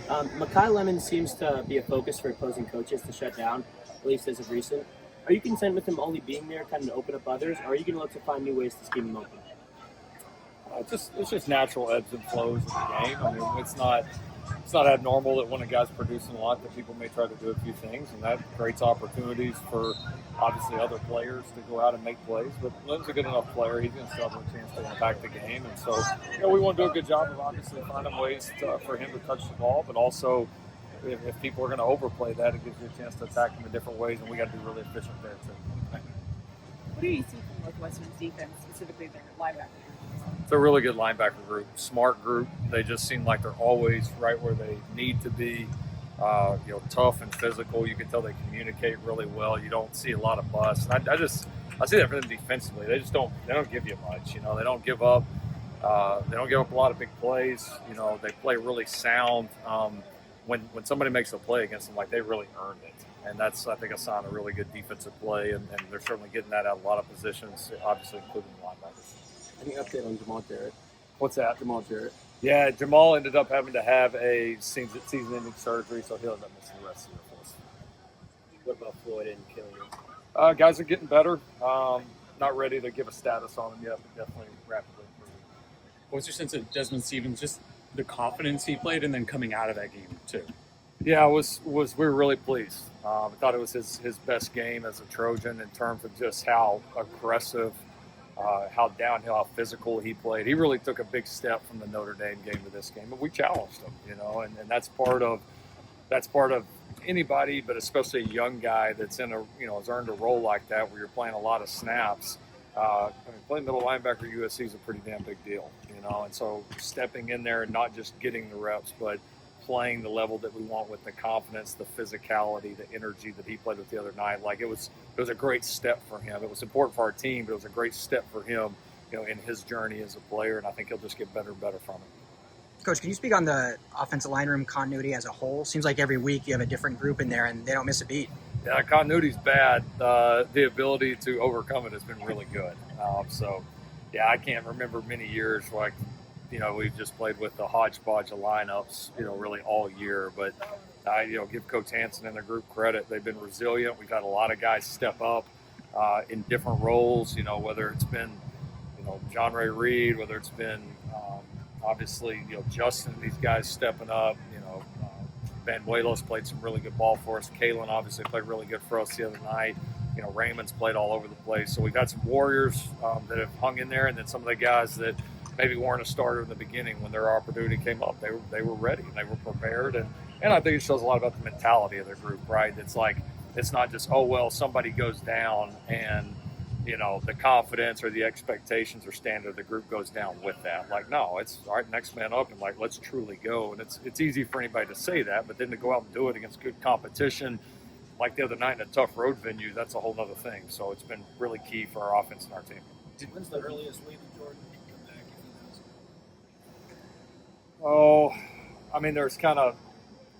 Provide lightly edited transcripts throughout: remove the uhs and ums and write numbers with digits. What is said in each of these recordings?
Makai Lemon seems to be a focus for opposing coaches to shut down, at least as of recent. Are you content with him only being there, kind of to open up others, or are you going to look to find new ways to scheme him open? It's just natural ebbs and flows of the game. I mean, it's not abnormal that when a guy's producing a lot that people may try to do a few things, and that creates opportunities for obviously other players to go out and make plays. But Lynn's a good enough player; he's going to still have a chance to impact the game, and so we want to do a good job of obviously finding ways for him to touch the ball, but also. If people are going to overplay that, it gives you a chance to attack them in different ways, and we got to be really efficient there too. What do you see from Northwestern's defense, specifically their linebacker? It's a really good linebacker group, smart group. They just seem like they're always right where they need to be. Tough and physical. You can tell they communicate really well. You don't see a lot of busts. And I see that for them defensively. They don't give you much. They don't give up. They don't give up a lot of big plays. They play really sound. When somebody makes a play against them, like they really earned it. And that's, I think, a sign of really good defensive play. And they're certainly getting that out of a lot of positions, obviously including the linebackers. Any update on Jamal Jarrett? What's that? Jamal Jarrett. Yeah, Jamal ended up having to have a season-ending surgery, so he'll end up missing the rest of the year for us. What about Floyd and Kaylin? Guys are getting better. Not ready to give a status on them yet, but definitely rapidly improving. What's your sense of Desmond Stevens, just the confidence he played and then coming out of that game too? Yeah, we were really pleased. I thought it was his best game as a Trojan in terms of just how aggressive, how downhill, how physical he played. He really took a big step from the Notre Dame game to this game, but we challenged him, and that's part of anybody, but especially a young guy that's has earned a role like that where you're playing a lot of snaps. Playing middle linebacker at USC is a pretty damn big deal, and so stepping in there and not just getting the reps, but playing the level that we want with the confidence, the physicality, the energy that he played with the other night. Like it was a great step for him. It was important for our team, but it was a great step for him, in his journey as a player, and I think he'll just get better and better from it. Coach, can you speak on the offensive line room continuity as a whole? Seems like every week you have a different group in there, and they don't miss a beat. Yeah, continuity's bad. The ability to overcome it has been really good. I can't remember many years like, we've just played with the hodgepodge of lineups, really all year. But give Coach Hansen and their group credit. They've been resilient. We've had a lot of guys step up in different roles, whether it's been, John Ray Reed, whether it's been obviously, Justin and these guys stepping up, Banuelos played some really good ball for us. Kaylin obviously played really good for us the other night. Raymond's played all over the place. So we've had some warriors that have hung in there, and then some of the guys that maybe weren't a starter in the beginning when their opportunity came up. They were ready and they were prepared. And I think it shows a lot about the mentality of their group, right? It's like, it's not just, somebody goes down and, the confidence or the expectations or standard of the group goes down with that. Like, no, it's all right, next man up, and like, let's truly go. And it's easy for anybody to say that, but then to go out and do it against good competition, like the other night in a tough road venue, that's a whole other thing. So it's been really key for our offense and our team. When's the earliest Lee and Jordan can come back?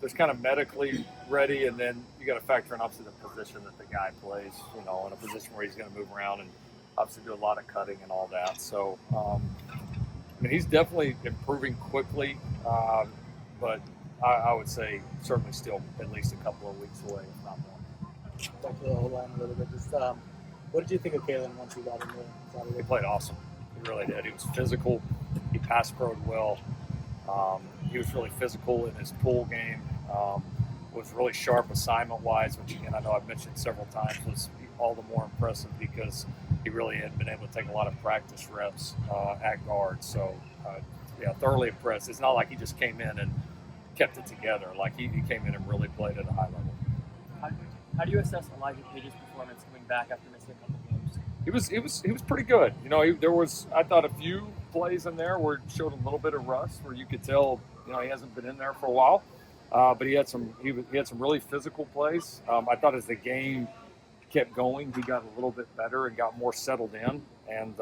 There's kind of medically ready, and then you got to factor in obviously the position that the guy plays, in a position where he's going to move around and obviously do a lot of cutting and all that. So, he's definitely improving quickly, but I would say certainly still at least a couple of weeks away, if not more. Talk to the whole line a little bit. Just what did you think of Kaylin once he got in there? He played awesome. He really did. He was physical. He pass pro'd well. He was really physical in his pool game. Was really sharp assignment-wise, which again I know I've mentioned several times was all the more impressive because he really had been able to take a lot of practice reps at guard. So, thoroughly impressed. It's not like he just came in and kept it together. Like he came in and really played at a high level. How do you assess Elijah Page's performance coming back after missing a couple games? He was pretty good. There was, I thought, a few plays in there where it showed a little bit of rust, where you could tell he hasn't been in there for a while. But he had some really physical plays. I thought as the game kept going, he got a little bit better and got more settled in, and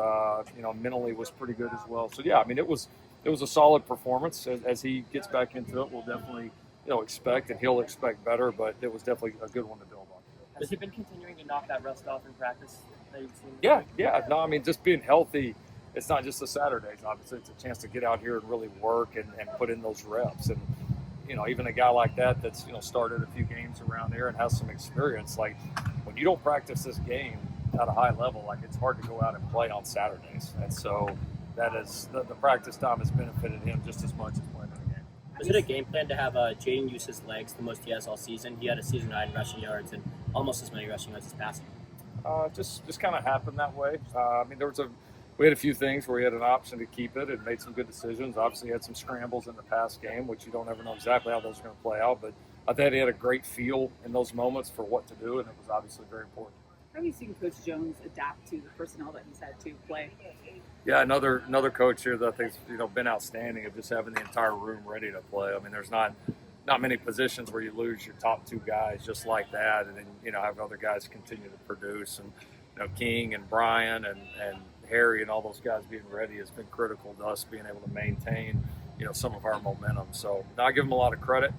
mentally was pretty good as well. So it was a solid performance. As he gets back into it, we'll definitely expect, and he'll expect better. But it was definitely a good one to build on. Has he been continuing to knock that rust off in practice that you've seen? Yeah. No, just being healthy. It's not just the Saturdays. Obviously, it's a chance to get out here and really work and put in those reps. And even a guy like that that's started a few games around there and has some experience. Like when you don't practice this game at a high level, like it's hard to go out and play on Saturdays. And so that is the practice time has benefited him just as much as playing in the game. Was it a game plan to have Jaden use his legs the most he has all season? He had a season high in rushing yards and almost as many rushing yards as passing. Just kind of happened that way. We had a few things where he had an option to keep it and made some good decisions. Obviously, he had some scrambles in the past game, which you don't ever know exactly how those are going to play out. But I thought he had a great feel in those moments for what to do, and it was obviously very important. How have you seen Coach Jones adapt to the personnel that he's had to play? Yeah, another coach here that I think's been outstanding of just having the entire room ready to play. I mean, there's not many positions where you lose your top two guys just like that, and then have other guys continue to produce. And King and Brian and Harry and all those guys being ready has been critical to us being able to maintain some of our momentum. So I give him a lot of credit.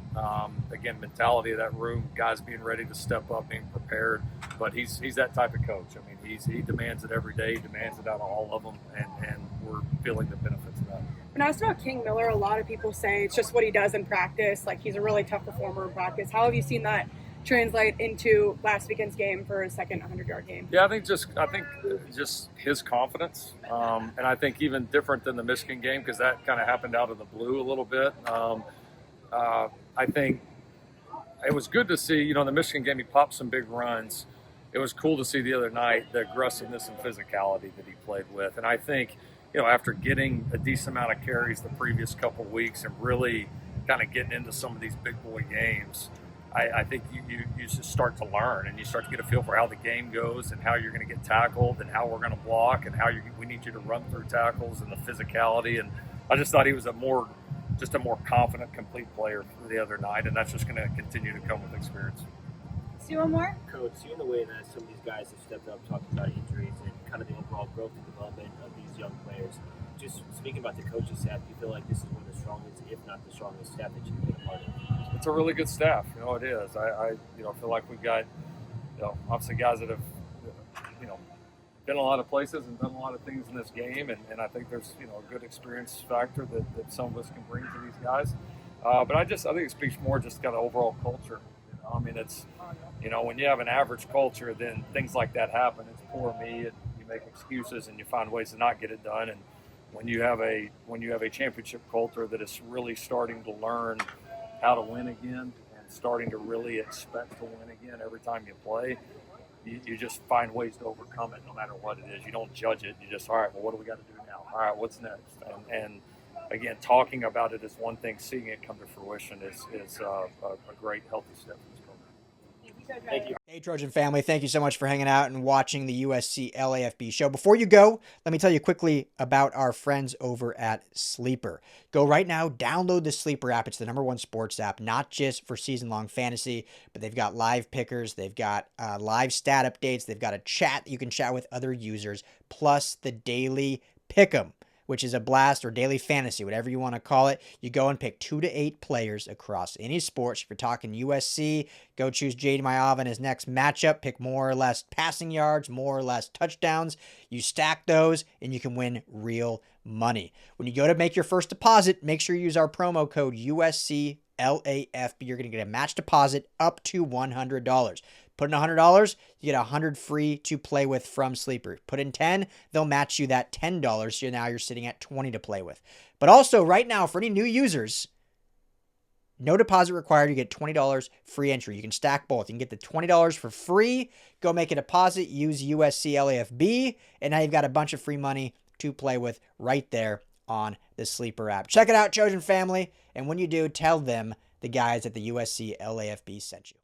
Again, mentality of that room, guys being ready to step up, being prepared. But he's that type of coach. I mean, he demands it every day. He demands it out of all of them, and we're feeling the benefits of that. When I asked about King Miller, a lot of people say it's just what he does in practice. Like he's a really tough performer in practice. How have you seen that translate into last weekend's game for his second 100-yard game? Yeah, I think just his confidence, and I think even different than the Michigan game because that kind of happened out of the blue a little bit. I think it was good to see. The Michigan game he popped some big runs. It was cool to see the other night the aggressiveness and physicality that he played with, and I think after getting a decent amount of carries the previous couple weeks and really kind of getting into some of these big boy games. I think you just start to learn and you start to get a feel for how the game goes and how you're going to get tackled and how we're going to block and how we need you to run through tackles and the physicality. And I just thought he was a more confident, complete player the other night, and that's just going to continue to come with experience. Let's do one more. Coach, seeing the way that some of these guys have stepped up, talking about injuries and kind of the overall growth and development of these young players, just speaking about the coaching staff, do you feel like this is one of the strongest, if not the strongest staff that you've been a part of? It's a really good staff. It is. I feel like we've got, obviously guys that have, been a lot of places and done a lot of things in this game. And I think there's, a good experience factor that some of us can bring to these guys. But I think it speaks more just kind of overall culture. I mean, it's, when you have an average culture, then things like that happen. It's poor me, and you make excuses and you find ways to not get it done. And when you have a championship culture that is really starting to learn how to win again and starting to really expect to win again every time you play, you just find ways to overcome it no matter what it is. You don't judge it. You just, all right, well, what do we got to do now? All right, what's next? And again, talking about it is one thing. Seeing it come to fruition is a great, healthy step in this program. Thank you. Hey, Trojan family, thank you so much for hanging out and watching the USC LAFB show. Before you go, let me tell you quickly about our friends over at Sleeper. Go right now, download the Sleeper app. It's the #1 sports app, not just for season-long fantasy, but they've got live pickers, they've got live stat updates, they've got a chat that you can chat with other users, plus the daily pick'em, which is a blast, or daily fantasy, whatever you want to call it. You go and pick 2 to 8 players across any sports. If you're talking USC, go choose Jaden in his next matchup. Pick more or less passing yards, more or less touchdowns. You stack those, and you can win real money. When you go to make your first deposit, make sure you use our promo code USC LAFB. You're going to get a match deposit up to $100. Put in $100, you get $100 free to play with from Sleeper. Put in $10, they'll match you that $10, so now you're sitting at $20 to play with. But also, right now, for any new users, no deposit required. You get $20 free entry. You can stack both. You can get the $20 for free. Go make a deposit. Use USC LAFB, and now you've got a bunch of free money to play with right there on the Sleeper app. Check it out, Trojan family, and when you do, tell them the guys at the USC LAFB sent you.